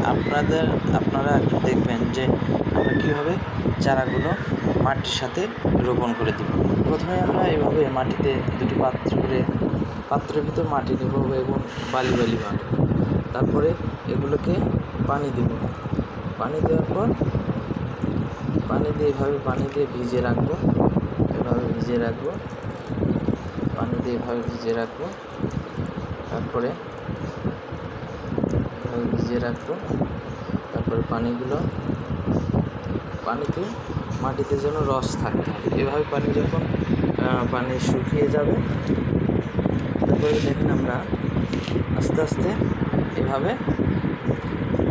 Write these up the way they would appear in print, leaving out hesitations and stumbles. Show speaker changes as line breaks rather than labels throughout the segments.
আপনারা একটু দেখবেন যে আমরা কীভাবে চারাগুলো মাটির সাথে রোপণ করে দেব। প্রথমে আমরা এভাবে মাটিতে দুটি পাত্রের ভিতর মাটি নেব এবং বালি মাটি, তারপরে এগুলোকে পানি দেব। পানি দেওয়ার পর পানি দিয়ে ভিজিয়ে রাখবো, এভাবে ভিজিয়ে রাখবো, পানি দিয়ে এভাবে ভিজিয়ে রাখবো, তারপরে এভাবে ভিজিয়ে রাখবো। তারপরে পানিতে মাটিতে যেন রস থাকতে হবে। এভাবে পানি শুকিয়ে যাবে, তারপরে দেখেন আমরা আস্তে আস্তে এভাবে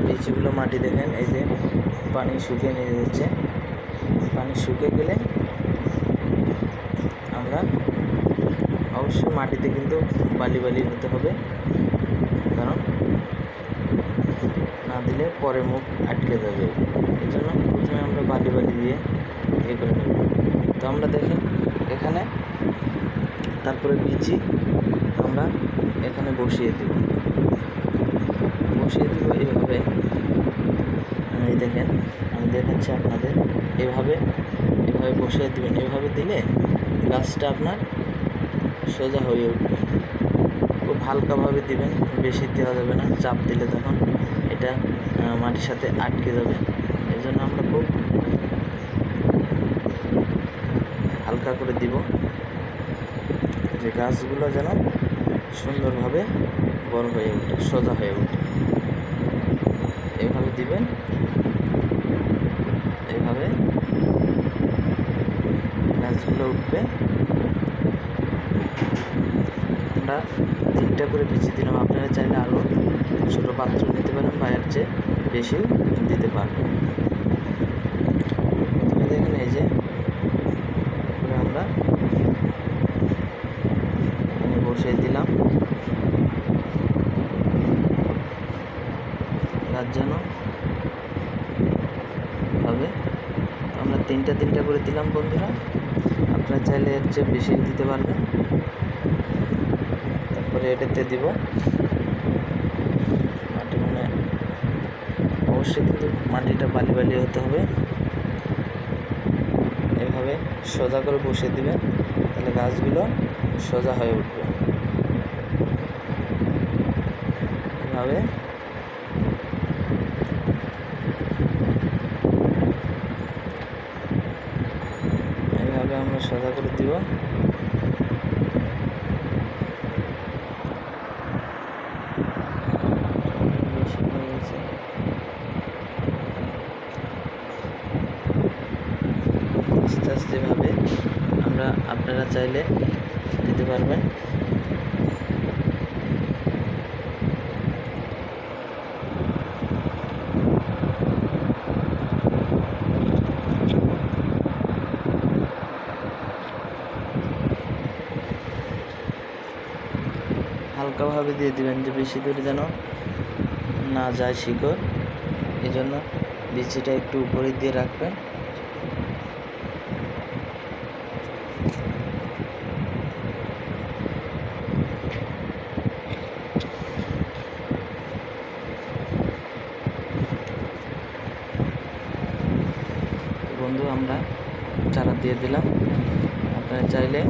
বীজগুলো মাটি দেখেন এই যে পানি শুকিয়ে নিয়ে যাচ্ছে। পানি শুকিয়ে গেলে আমরা অবশ্যই মাটিতে কিন্তু বালি হতে হবে, কারণ না দিলে পরে মুখ আটকে যাবে। এই জন্য প্রথমে আমরা বালি দিয়ে করে নেব। তো আমরা দেখেন এখানে তারপরে বীজ আমরা এখানে বসিয়ে দেব এইভাবে। এই দেখেন আমি দেখাচ্ছি আপনাদের, এভাবে বসিয়ে দেবেন। এভাবে দিলে গাছটা আপনার সোজা হয়ে উঠবে। খুব হালকাভাবে দিবেন, বেশি দেওয়া যাবে না, চাপ দিলে তখন এটা মাটির সাথে আটকে যাবে। এই জন্য আমরা খুব হালকা করে দিব, যে গাছগুলো যেন সুন্দরভাবে বড় হয়ে ওঠে, সোজা হয়ে ওঠে। এভাবে দিবেন, এইভাবে গাছগুলো উঠবে। আমরা 3টা করে বিচি দিলাম, আপনারা চাইলে আরও ছোটো পাত্র নিতে পারেন বা এর চেয়ে বেশি দিতে পারবেন। প্রথমে দেখেন এই যে আমরা এখানে বসিয়ে দিলাম, গাছ যেন হবে। আমরা 3টা করে দিলাম বন্ধুরা, আপনারা চাইলে এর চেয়ে বেশি দিতে পারবেন। তারপরে এটাতে দিব মাটি, অবশ্যই কিন্তু মাটিটা বালি হতে হবে। এভাবে সোজা করে বসিয়ে দিবেন, তাহলে গাছগুলো সোজা হয়ে উঠবে। এইভাবে আমরা সোজা করে দিব। আস্তে আস্তে ভাবে আপনারা চাইলে দিতে পারবেন। হালকাভাবে দিয়ে দিবেন, যে বেশি দূরে যেন না যায় শিকড়। এই জন্য বিচিটা একটু উপরে দিয়ে রাখবেন। বন্ধু আমরা চারা দিয়ে দিলাম, আপনারা চাইলে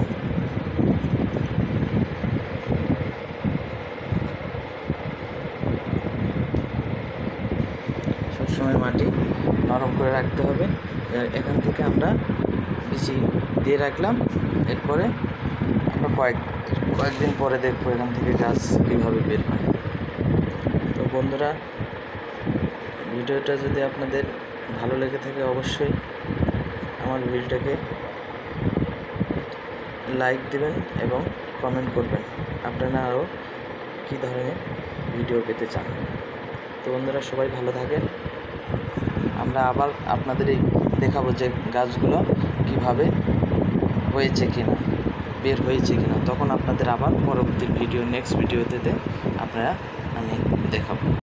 সবসময় মাটি নরম করে রাখতে হবে। এখান থেকে আমরা বিচি দিয়ে রাখলাম, এরপরে আমরা কয়েকদিন পরে দেখবো এখান থেকে গাছ কীভাবে বের হয়। তো বন্ধুরা, ভিডিওটা যদি আপনাদের ভালো লেগে থাকে অবশ্যই আমার ভিডিওটাকে লাইক দিবেন এবং কমেন্ট করবেন আপনারা আরও কী ধরনের ভিডিও পেতে চান। তো বন্ধুরা, সবাই ভালো থাকেন। আমরা আবার আপনাদের দেখাবো যে গাছগুলো কীভাবে হয়েছে কিনা, বের হয়েছে কিনা। তখন আপনাদের আবার পরবর্তী নেক্সট ভিডিওতে আপনারা আমি দেখাবো।